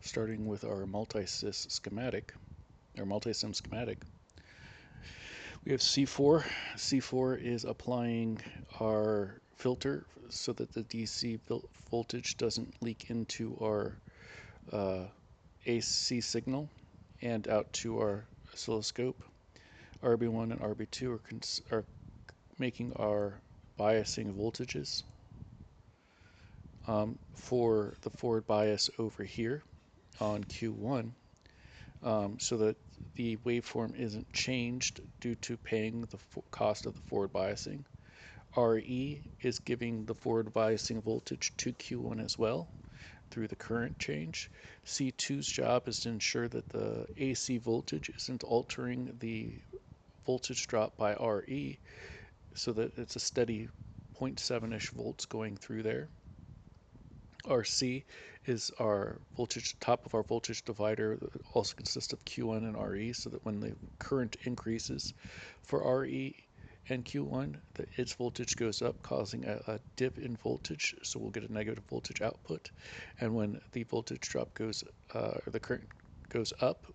starting with our multi-sim schematic. We have C4. C4 is applying our filter so that the DC voltage doesn't leak into our AC signal and out to our oscilloscope. RB1 and RB2 are making our biasing voltages. For the forward bias over here on Q1, so that the waveform isn't changed due to paying the cost of the forward biasing. RE is giving the forward biasing voltage to Q1 as well through the current change. C2's job is to ensure that the AC voltage isn't altering the voltage drop by RE, so that it's a steady 0.7-ish volts going through there. RC is our voltage, top of our voltage divider, that also consists of Q1 and RE, so that when the current increases for RE and Q1, its voltage goes up, causing a dip in voltage, so we'll get a negative voltage output. And when the voltage drop goes, or the current goes up,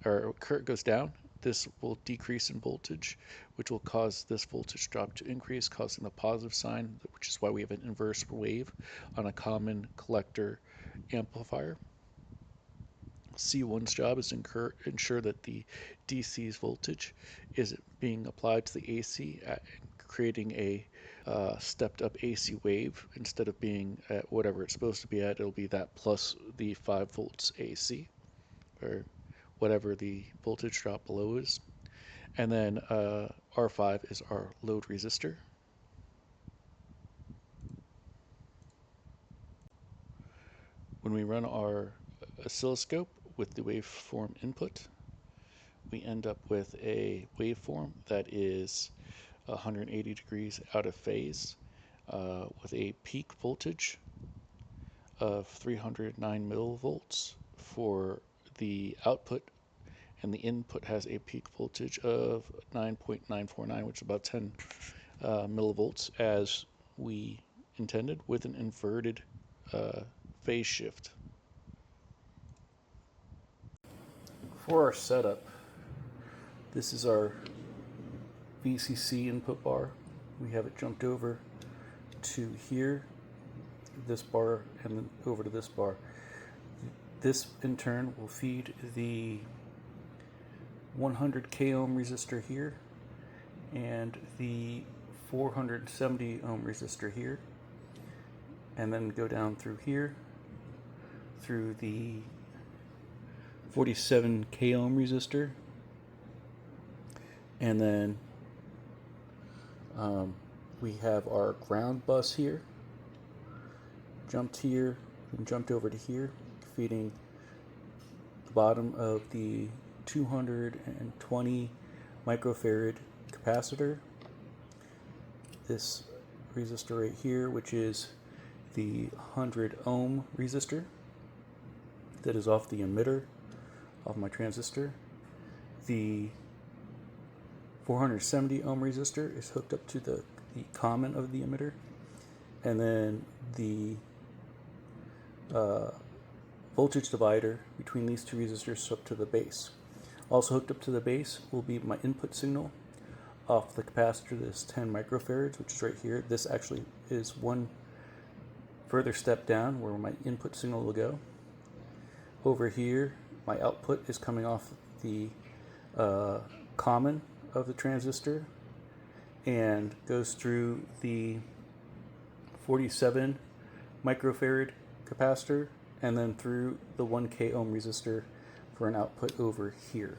or current goes down, this will decrease in voltage, which will cause this voltage drop to increase, causing the positive sign, which is why we have an inverse wave on a common collector amplifier. C1's job is to ensure that the DC's voltage is being applied to the AC, creating a stepped up AC wave. Instead of being at whatever it's supposed to be at, it'll be that plus the 5 volts AC, or whatever the voltage drop below is. And then R5 is our load resistor. When we run our oscilloscope with the waveform input, we end up with a waveform that is 180 degrees out of phase, with a peak voltage of 309 millivolts for the output, and the input has a peak voltage of 9.949, which is about 10 millivolts, as we intended, with an inverted phase shift. For our setup, this is our VCC input bar. We have it jumped over to here, this bar, and then over to this bar. This in turn will feed the 100 k ohm resistor here and the 470 ohm resistor here, and then go down through here through the 47 k ohm resistor, and then we have our ground bus here, jumped here and jumped over to here, feeding the bottom of the 220 microfarad capacitor. This resistor right here, which is the 100 ohm resistor that is off the emitter of my transistor. The 470 ohm resistor is hooked up to the common of the emitter, and then the voltage divider between these two resistors is up to the base. Also hooked up to the base will be my input signal off the capacitor that is 10 microfarads, which is right here. This actually is one further step down where my input signal will go. Over here, my output is coming off the common of the transistor and goes through the 47 microfarad capacitor and then through the 1 k ohm resistor for an output over here.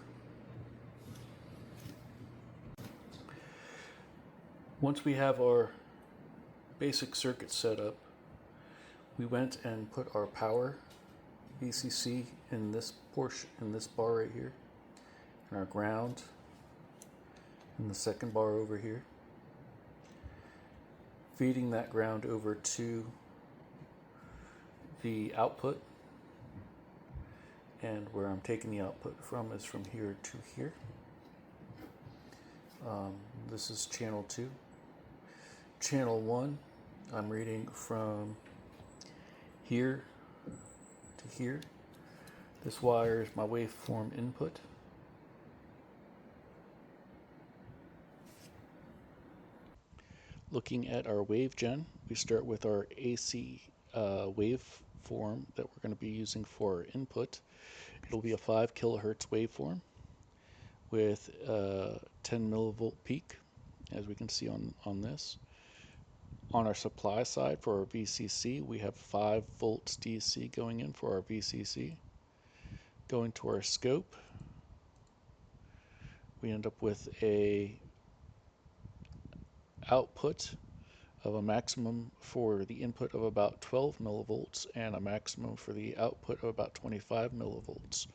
Once we have our basic circuit set up, we went and put our power VCC in this portion, in this bar right here, and our ground in the second bar over here, feeding that ground over to the output, and where I'm taking the output from is from here to here. This is channel 2. Channel 1, I'm reading from here to here. This wire is my waveform input. Looking at our wave gen, we start with our AC waveform that we're going to be using for our input. It'll be a 5 kilohertz waveform with a 10 millivolt peak, as we can see on this. On our supply side for our VCC, we have 5 volts DC going in for our VCC. Going to our scope, we end up with a output of a maximum for the input of about 12 millivolts and a maximum for the output of about 25 millivolts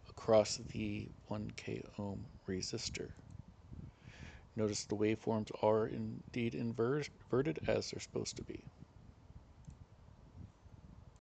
across the 1K ohm resistor. Notice the waveforms are indeed inverted as they're supposed to be.